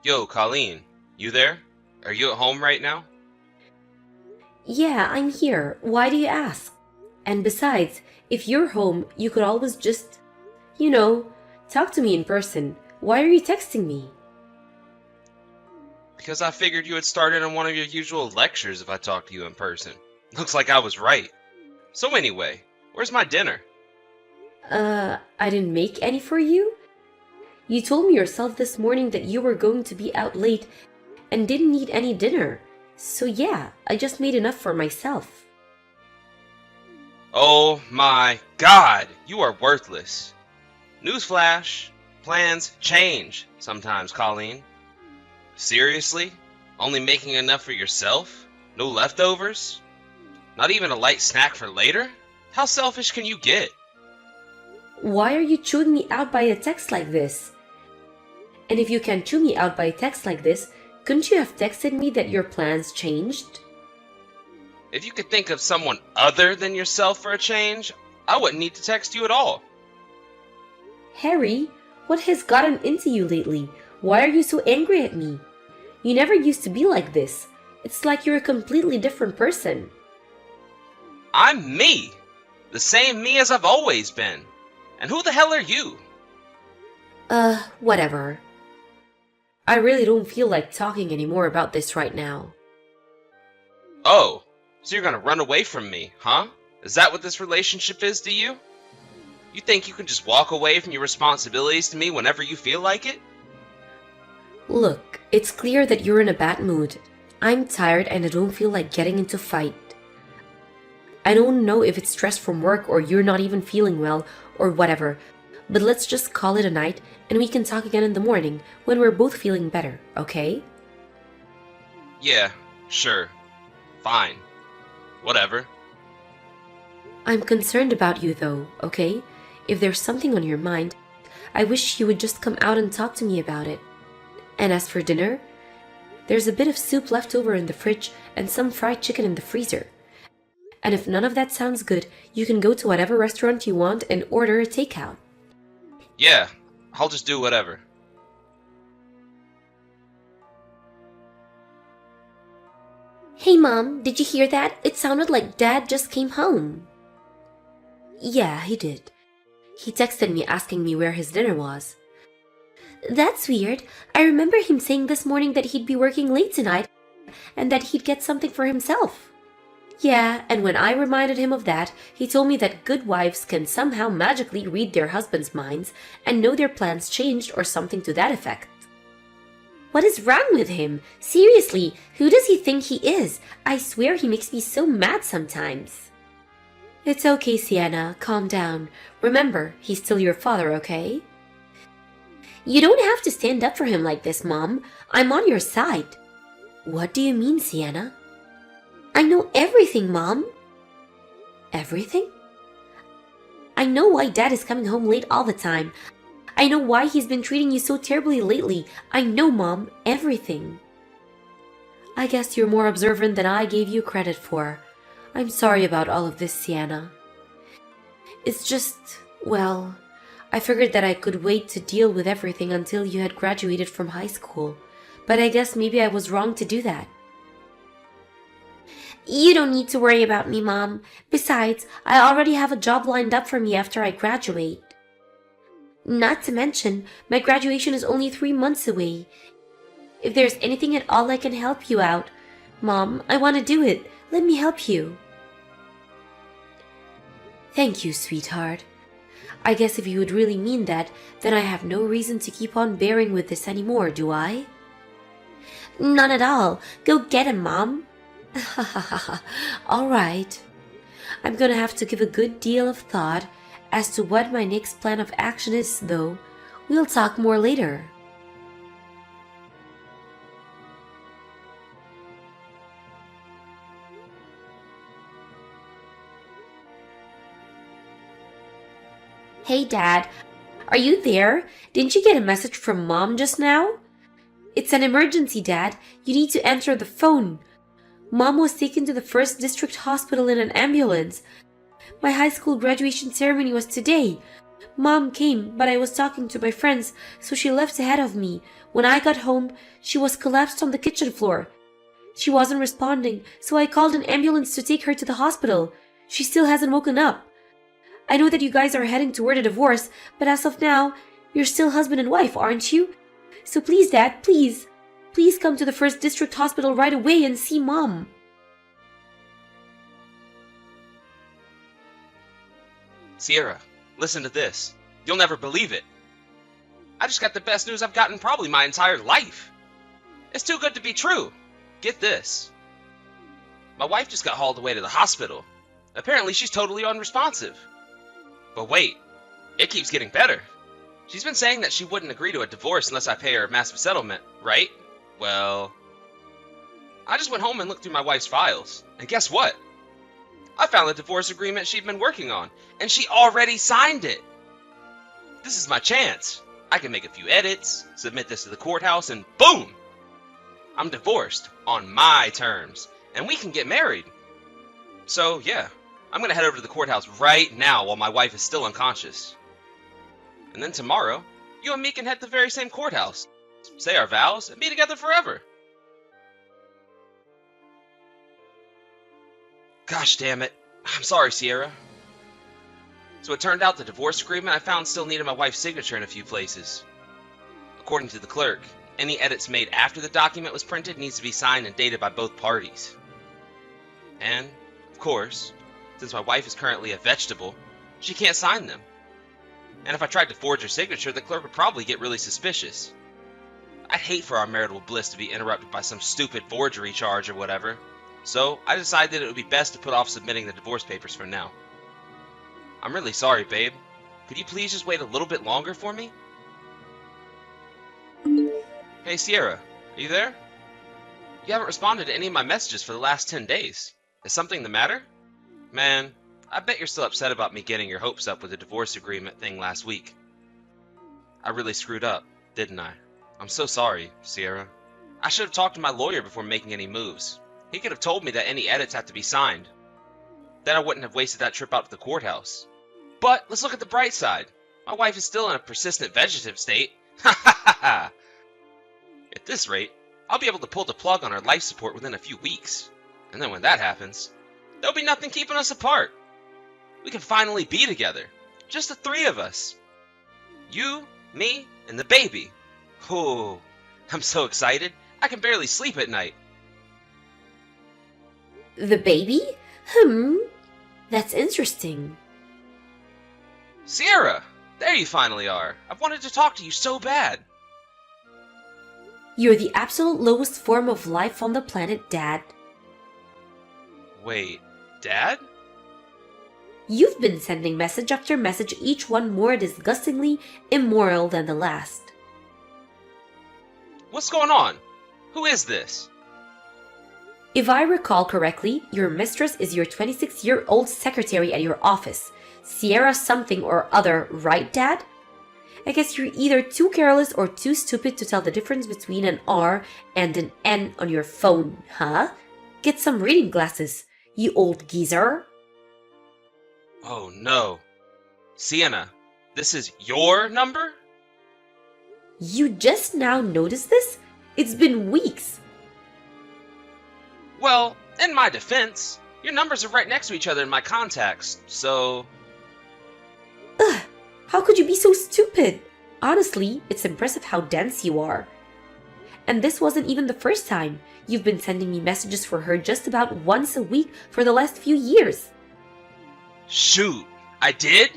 Yo, Colleen, you there? Are you at home right now? Yeah, I'm here. Why do you ask? And besides, if you're home, you could always just, you know, talk to me in person. Why are you texting me? Because I figured you had started on one of your usual lectures if I talked to you in person. Looks like I was right. So anyway, where's my dinner? I didn't make any for you? You told me yourself this morning that you were going to be out late and didn't need any dinner. So yeah, I just made enough for myself. Oh my god, you are worthless. Newsflash, plans change sometimes, Colleen. Seriously? Only making enough for yourself? No leftovers? Not even a light snack for later? How selfish can you get? Why are you chewing me out by a text like this? And if you can chew me out by a text like this, couldn't you have texted me that your plans changed? If you could think of someone other than yourself for a change, I wouldn't need to text you at all. Harry, what has gotten into you lately? Why are you so angry at me? You never used to be like this. It's like you're a completely different person. I'm me! The same me as I've always been. And who the hell are you? Whatever. I really don't feel like talking anymore about this right now. Oh, so you're gonna run away from me, huh? Is that what this relationship is to you? You think you can just walk away from your responsibilities to me whenever you feel like it? Look, it's clear that you're in a bad mood. I'm tired and I don't feel like getting into a fight. I don't know if it's stress from work or you're not even feeling well or whatever, but let's just call it a night and we can talk again in the morning when we're both feeling better, okay? Yeah, sure. Fine. Whatever. I'm concerned about you though, okay? If there's something on your mind, I wish you would just come out and talk to me about it. And as for dinner, there's a bit of soup left over in the fridge and some fried chicken in the freezer. And if none of that sounds good, you can go to whatever restaurant you want and order a takeout. Yeah, I'll just do whatever. Hey Mom, did you hear that? It sounded like Dad just came home. Yeah, he did. He texted me asking me where his dinner was. That's weird. I remember him saying this morning that he'd be working late tonight and that he'd get something for himself. Yeah, and when I reminded him of that, he told me that good wives can somehow magically read their husbands' minds and know their plans changed or something to that effect. What is wrong with him? Seriously, who does he think he is? I swear he makes me so mad sometimes. It's okay, Sienna. Calm down. Remember, he's still your father, okay? You don't have to stand up for him like this, Mom. I'm on your side. What do you mean, Sienna? I know everything, Mom. Everything? I know why Dad is coming home late all the time. I know why he's been treating you so terribly lately. I know, Mom, everything. I guess you're more observant than I gave you credit for. I'm sorry about all of this, Sienna. It's just, well, I figured that I could wait to deal with everything until you had graduated from high school. But I guess maybe I was wrong to do that. You don't need to worry about me, Mom. Besides, I already have a job lined up for me after I graduate. Not to mention, my graduation is only 3 months away. If there's anything at all I can help you out, Mom, I want to do it. Let me help you. Thank you, sweetheart. I guess if you would really mean that, then I have no reason to keep on bearing with this anymore, do I? None at all. Go get him, Mom. All right. I'm gonna have to give a good deal of thought as to what my next plan of action is, though. We'll talk more later. Hey, Dad. Are you there? Didn't you get a message from Mom just now? It's an emergency, Dad. You need to answer the phone. Mom was taken to the first district hospital in an ambulance. My high school graduation ceremony was today. Mom came, but I was talking to my friends, so she left ahead of me. When I got home, she was collapsed on the kitchen floor. She wasn't responding, so I called an ambulance to take her to the hospital. She still hasn't woken up. I know that you guys are heading toward a divorce, but as of now, you're still husband and wife, aren't you? So please, Dad, please. Please come to the First District Hospital right away and see Mom. Sierra, listen to this. You'll never believe it. I just got the best news I've gotten probably my entire life. It's too good to be true. Get this. My wife just got hauled away to the hospital. Apparently she's totally unresponsive. But wait, it keeps getting better. She's been saying that she wouldn't agree to a divorce unless I pay her a massive settlement, right? Well, I just went home and looked through my wife's files, and guess what? I found the divorce agreement she'd been working on, and she already signed it. This is my chance. I can make a few edits, submit this to the courthouse, and boom! I'm divorced on my terms, and we can get married. So, yeah, I'm gonna head over to the courthouse right now while my wife is still unconscious. And then tomorrow, you and me can head to the very same courthouse, say our vows, and be together forever. Gosh damn it. I'm sorry, Sierra. So it turned out the divorce agreement I found still needed my wife's signature in a few places. According to the clerk, any edits made after the document was printed needs to be signed and dated by both parties. And, of course, since my wife is currently a vegetable, she can't sign them. And if I tried to forge her signature, the clerk would probably get really suspicious. I'd hate for our marital bliss to be interrupted by some stupid forgery charge or whatever. So I decided it would be best to put off submitting the divorce papers for now. I'm really sorry, babe. Could you please just wait a little bit longer for me? Hey, Sierra, are you there? You haven't responded to any of my messages for the last 10 days. Is something the matter? Man, I bet you're still upset about me getting your hopes up with the divorce agreement thing last week. I really screwed up, didn't I? I'm so sorry, Sierra. I should have talked to my lawyer before making any moves. He could have told me that any edits have to be signed. Then I wouldn't have wasted that trip out to the courthouse. But let's look at the bright side. My wife is still in a persistent vegetative state. Ha ha ha ha! At this rate, I'll be able to pull the plug on our life support within a few weeks. And then when that happens, there'll be nothing keeping us apart. We can finally be together. Just the three of us. You, me, and the baby. Oh, I'm so excited. I can barely sleep at night. The baby? That's interesting. Sierra, there you finally are. I've wanted to talk to you so bad. You're the absolute lowest form of life on the planet, Dad. Wait, Dad? You've been sending message after message, each one more disgustingly immoral than the last. What's going on? Who is this? If I recall correctly, your mistress is your 26-year-old secretary at your office, Sierra something or other, right, Dad? I guess you're either too careless or too stupid to tell the difference between an R and an N on your phone, huh? Get some reading glasses, you old geezer. Oh no. Sienna, this is your number? You just now noticed this? It's been weeks. Well, in my defense, your numbers are right next to each other in my contacts, so... Ugh, how could you be so stupid? Honestly, it's impressive how dense you are. And this wasn't even the first time. You've been sending me messages for her just about once a week for the last few years. Shoot, I did?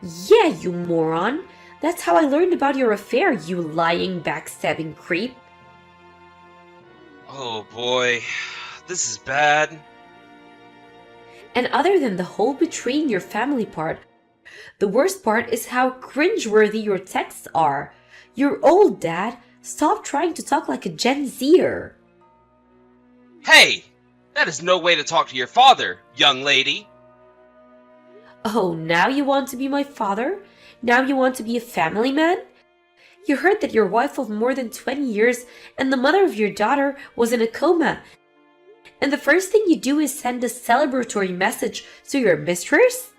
Yeah, you moron. That's how I learned about your affair, you lying, backstabbing creep. Oh boy, this is bad. And other than the whole betraying your family part, the worst part is how cringeworthy your texts are. You're old, Dad. Stop trying to talk like a Gen Zer. Hey, that is no way to talk to your father, young lady. Oh, now you want to be my father? Now you want to be a family man? You heard that your wife of more than 20 years and the mother of your daughter was in a coma. And the first thing you do is send a celebratory message to your mistress?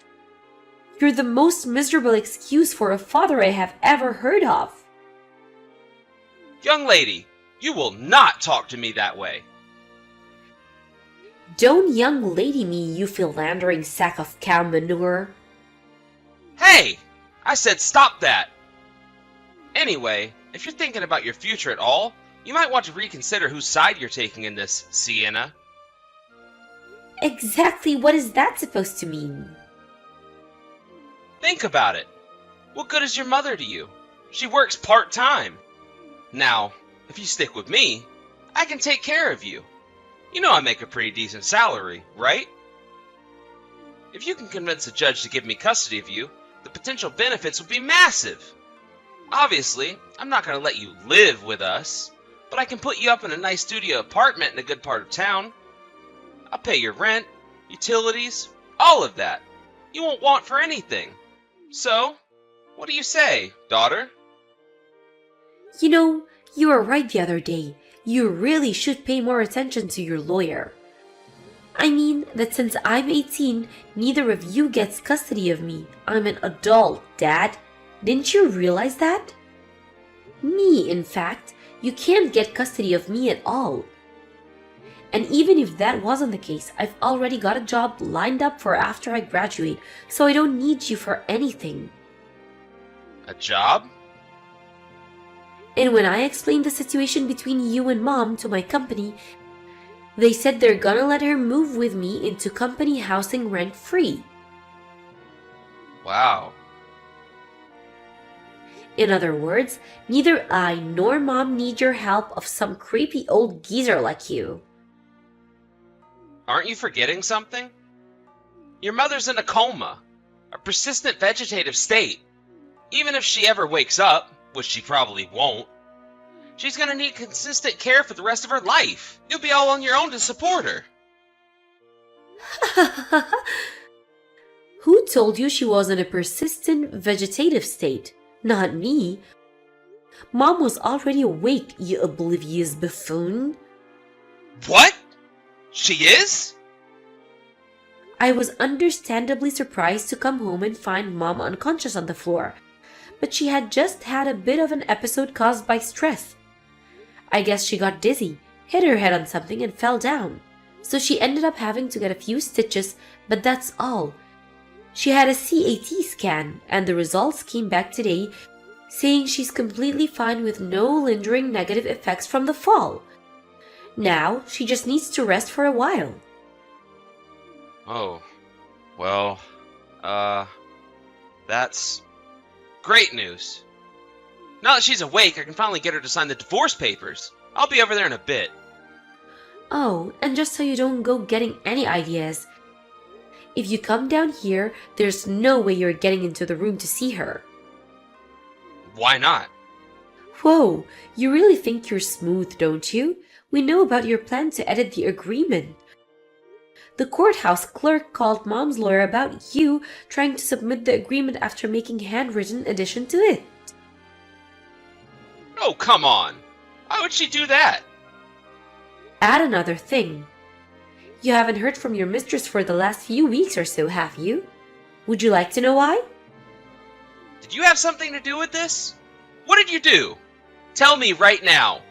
You're the most miserable excuse for a father I have ever heard of. Young lady, you will not talk to me that way. Don't young lady me, you philandering sack of cow manure. Hey! I said stop that! Anyway, if you're thinking about your future at all, you might want to reconsider whose side you're taking in this, Sienna. Exactly what is that supposed to mean? Think about it. What good is your mother to you? She works part-time. Now, if you stick with me, I can take care of you. You know I make a pretty decent salary, right? If you can convince the judge to give me custody of you, the potential benefits would be massive. Obviously, I'm not going to let you live with us, but I can put you up in a nice studio apartment in a good part of town. I'll pay your rent, utilities, all of that. You won't want for anything. So, what do you say, daughter? You know, you were right the other day. You really should pay more attention to your lawyer. I mean that since I'm 18, neither of you gets custody of me. I'm an adult, Dad. Didn't you realize that? Me, in fact, you can't get custody of me at all. And even if that wasn't the case, I've already got a job lined up for after I graduate, so I don't need you for anything. A job? And when I explained the situation between you and Mom to my company, they said they're gonna let her move with me into company housing rent-free. Wow. In other words, neither I nor Mom need your help of some creepy old geezer like you. Aren't you forgetting something? Your mother's in a coma, a persistent vegetative state. Even if she ever wakes up, which she probably won't, she's gonna need consistent care for the rest of her life. You'll be all on your own to support her. Who told you she was in a persistent vegetative state? Not me. Mom was already awake, you oblivious buffoon. What? She is? I was understandably surprised to come home and find Mom unconscious on the floor, but she had just had a bit of an episode caused by stress. I guess she got dizzy, hit her head on something and fell down. So she ended up having to get a few stitches, but that's all. She had a CAT scan and the results came back today saying she's completely fine with no lingering negative effects from the fall. Now she just needs to rest for a while. Oh, well, that's great news. Now that she's awake, I can finally get her to sign the divorce papers. I'll be over there in a bit. Oh, and just so you don't go getting any ideas, if you come down here, there's no way you're getting into the room to see her. Why not? Whoa, you really think you're smooth, don't you? We know about your plan to edit the agreement. The courthouse clerk called Mom's lawyer about you trying to submit the agreement after making handwritten addition to it. Oh, come on. Why would she do that? Add another thing. You haven't heard from your mistress for the last few weeks or so, have you? Would you like to know why? Did you have something to do with this? What did you do? Tell me right now.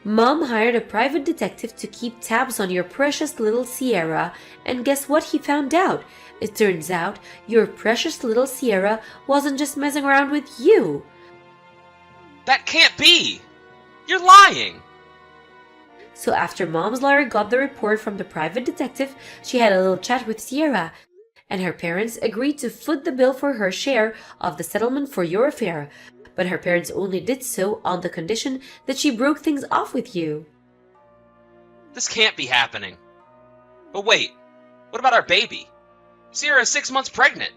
Mom hired a private detective to keep tabs on your precious little Sierra, and guess what he found out? It turns out your precious little Sierra wasn't just messing around with you. That can't be! You're lying! So after Mom's lawyer got the report from the private detective, she had a little chat with Sierra, and her parents agreed to foot the bill for her share of the settlement for your affair. But her parents only did so on the condition that she broke things off with you. This can't be happening. But wait, what about our baby? Sierra's 6 months pregnant.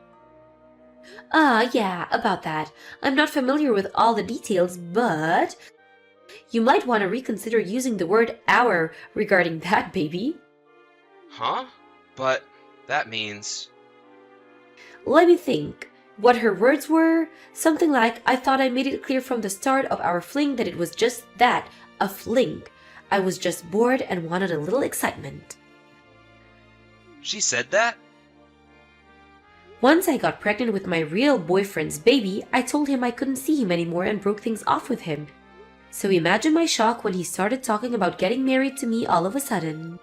Yeah, about that. I'm not familiar with all the details, but you might want to reconsider using the word our regarding that baby. Huh? But that means... Let me think. What her words were? Something like, I thought I made it clear from the start of our fling that it was just that, a fling. I was just bored and wanted a little excitement. She said that? Once I got pregnant with my real boyfriend's baby, I told him I couldn't see him anymore and broke things off with him. So imagine my shock when he started talking about getting married to me all of a sudden.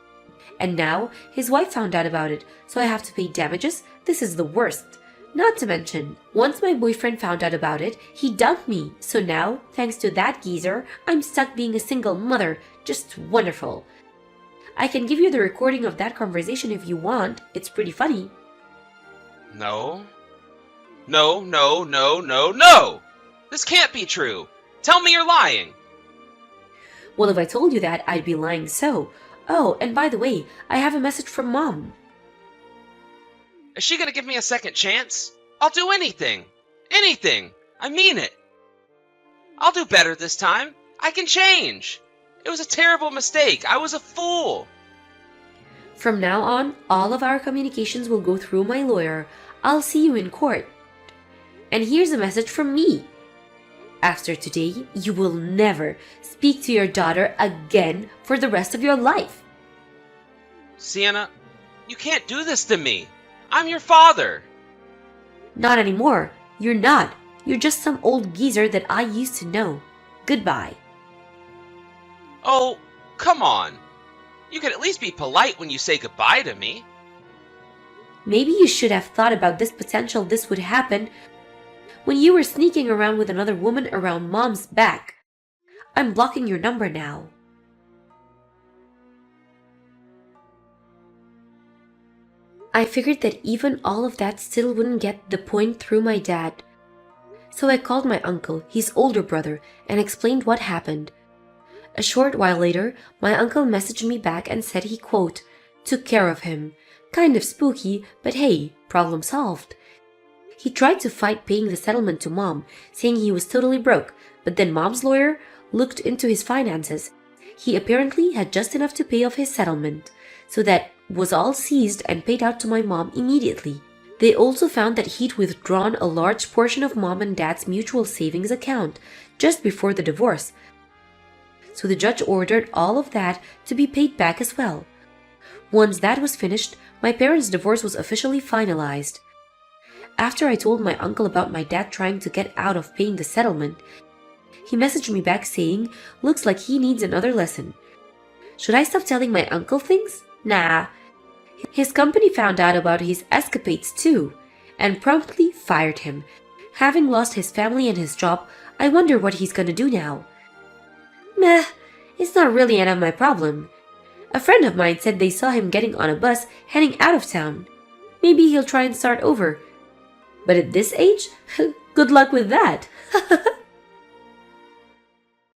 And now, his wife found out about it, so I have to pay damages? This is the worst. Not to mention, once my boyfriend found out about it, he dumped me. So now, thanks to that geezer, I'm stuck being a single mother. Just wonderful. I can give you the recording of that conversation if you want. It's pretty funny. No. No, no, no, no, no! This can't be true! Tell me you're lying! Well, if I told you that, I'd be lying so. Oh, and by the way, I have a message from Mom. Is she gonna give me a second chance? I'll do anything! Anything! I mean it! I'll do better this time! I can change! It was a terrible mistake! I was a fool! From now on, all of our communications will go through my lawyer. I'll see you in court. And here's a message from me. After today, you will never speak to your daughter again for the rest of your life. Sienna, you can't do this to me! I'm your father! Not anymore. You're not. You're just some old geezer that I used to know. Goodbye. Oh, come on! You can at least be polite when you say goodbye to me. Maybe you should have thought about this potential this would happen when you were sneaking around with another woman around Mom's back. I'm blocking your number now. I figured that even all of that still wouldn't get the point through my dad. So I called my uncle, his older brother, and explained what happened. A short while later, my uncle messaged me back and said he, quote, took care of him. Kind of spooky, but hey, problem solved. He tried to fight paying the settlement to Mom, saying he was totally broke, but then Mom's lawyer looked into his finances. He apparently had just enough to pay off his settlement, so that was all seized and paid out to my mom immediately. They also found that he'd withdrawn a large portion of Mom and Dad's mutual savings account just before the divorce, so the judge ordered all of that to be paid back as well. Once that was finished, my parents' divorce was officially finalized. After I told my uncle about my dad trying to get out of paying the settlement, he messaged me back saying, looks like he needs another lesson. Should I stop telling my uncle things? Nah. His company found out about his escapades too, and promptly fired him. Having lost his family and his job, I wonder what he's gonna do now. Meh, it's not really any of my problem. A friend of mine said they saw him getting on a bus heading out of town. Maybe he'll try and start over. But at this age, good luck with that.